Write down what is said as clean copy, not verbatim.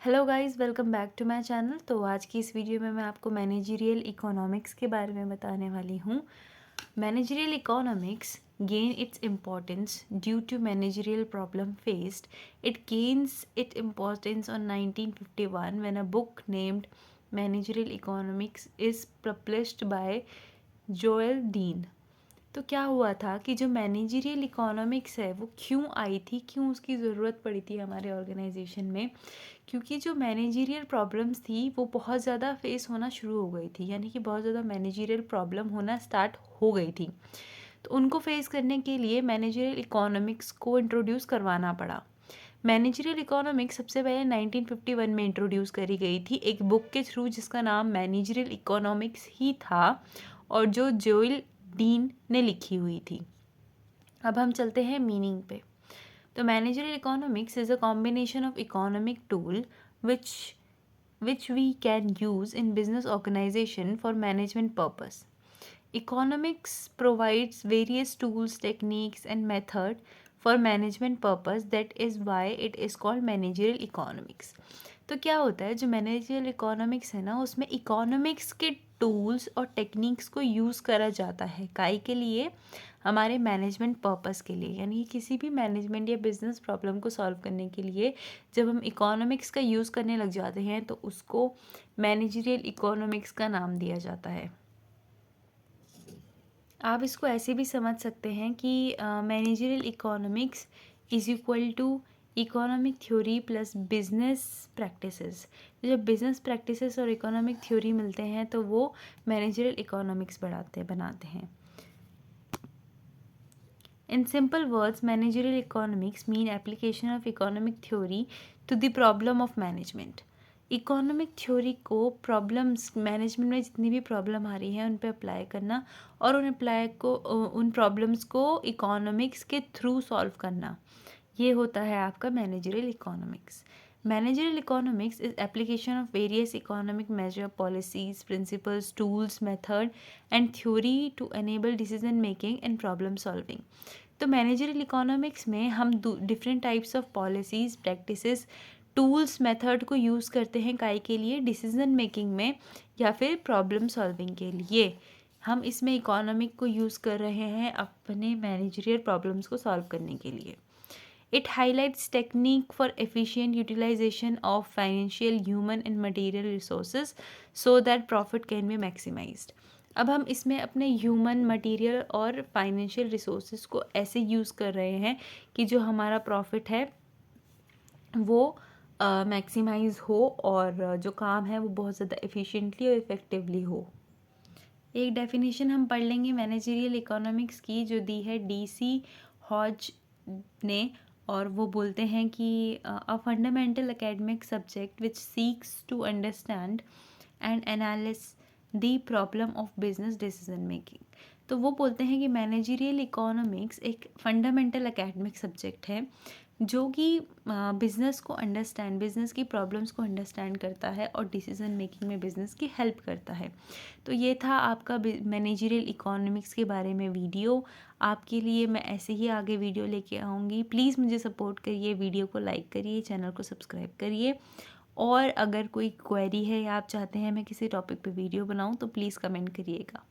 Hello guys, welcome back to my channel. तो आज की इस वीडियो में मैं आपको मैनेजरियल इकोनॉमिक्स के बारे में बताने वाली हूँ। Managerial economics gain its importance due to managerial problem faced. It gains its importance on 1951 when a book named Managerial Economics is published by Joel Dean. तो क्या हुआ था कि जो मैनेजरियल इकोनॉमिक्स है वो क्यों आई थी, क्यों उसकी ज़रूरत पड़ी थी हमारे ऑर्गेनाइजेशन में? क्योंकि जो मैनेजरियल प्रॉब्लम्स थी वो बहुत ज़्यादा फेस होना शुरू हो गई थी, यानी कि बहुत ज़्यादा मैनेजरियल प्रॉब्लम होना स्टार्ट हो गई थी। तो उनको फेस करने के लिए मैनेजरियल इकोनॉमिक्स को इंट्रोड्यूस करवाना पड़ा। मैनेजरियल इकोनॉमिक्स सबसे पहले 1951 में इंट्रोड्यूस करी गई थी एक बुक के थ्रू जिसका नाम मैनेजरियल इकोनॉमिक्स ही था और जो जोएल डीन ने लिखी हुई थी। अब हम चलते हैं मीनिंग पे। तो managerial economics is a combination of economic tool which we can use in business organization for management purpose. Economics provides various tools, techniques and method for management purpose. That is why it is called managerial economics. तो क्या होता है, जो managerial economics है ना, उसमें economics के tools और टेक्निक्स को यूज़ करा जाता है काई के लिए, हमारे मैनेजमेंट पर्पस के लिए। यानी किसी भी मैनेजमेंट या बिजनेस प्रॉब्लम को सॉल्व करने के लिए जब हम इकोनॉमिक्स का यूज़ करने लग जाते हैं तो उसको मैनेजरियल इकोनॉमिक्स का नाम दिया जाता है। आप इसको ऐसे भी समझ सकते हैं कि managerial economics is equal to economic theory plus business practices. जब बिजनेस प्रैक्टिसेस और इकोनॉमिक थ्योरी मिलते हैं तो वो मैनेजरियल इकोनॉमिक्स बनाते हैं। In simple words, managerial economics mean application of economic theory to the problem of management. Economic theory को problems management में जितनी भी प्रॉब्लम आ रही है उन पे अप्लाई करना और उन प्रॉब्लम्स को इकोनॉमिक्स के थ्रू सॉल्व करना, ये होता है आपका managerial economics. Managerial economics is application of various economic measure, policies, principles, tools, method and theory to enable decision making and problem solving. तो मैनेजरियल इकोनॉमिक्स में हम different types of policies, practices, tools, method को use करते हैं काई के लिए, decision making में या फिर प्रॉब्लम सॉल्विंग के लिए। हम इसमें इकोनॉमिक को यूज़ कर रहे हैं अपने मैनेजरियल प्रॉब्लम्स को सॉल्व करने के लिए। It highlights technique for efficient utilization of financial, human and material resources so that profit can be maximized. अब हम इसमें अपने ह्यूमन, मटेरियल और फाइनेंशियल रिसोर्सेज को ऐसे यूज़ कर रहे हैं कि जो हमारा प्रॉफिट है वो मैक्सिमाइज हो और जो काम है वो बहुत ज़्यादा एफिशिएंटली और इफ़ेक्टिवली हो। एक डेफिनेशन हम पढ़ लेंगे मैनेजरियल इकोनॉमिक्स की, जो दी है DC हॉज ने, और वो बोलते हैं कि a fundamental academic subject which seeks to understand and analyse the problem of business decision making. तो वो बोलते हैं कि मैनेजरियल इकोनॉमिक्स एक फंडामेंटल एकेडमिक सब्जेक्ट है जो कि बिजनेस की प्रॉब्लम्स को अंडरस्टैंड करता है और डिसीजन मेकिंग में बिजनेस की हेल्प करता है। तो ये था आपका मैनेजरियल इकोनॉमिक्स के बारे में वीडियो। आपके लिए मैं ऐसे ही आगे वीडियो लेके आऊँगी। प्लीज़ मुझे सपोर्ट करिए, वीडियो को लाइक करिए, चैनल को सब्सक्राइब करिए और अगर कोई क्वेरी है या आप चाहते हैं मैं किसी टॉपिक पे वीडियो बनाऊँ तो प्लीज़ कमेंट करिएगा।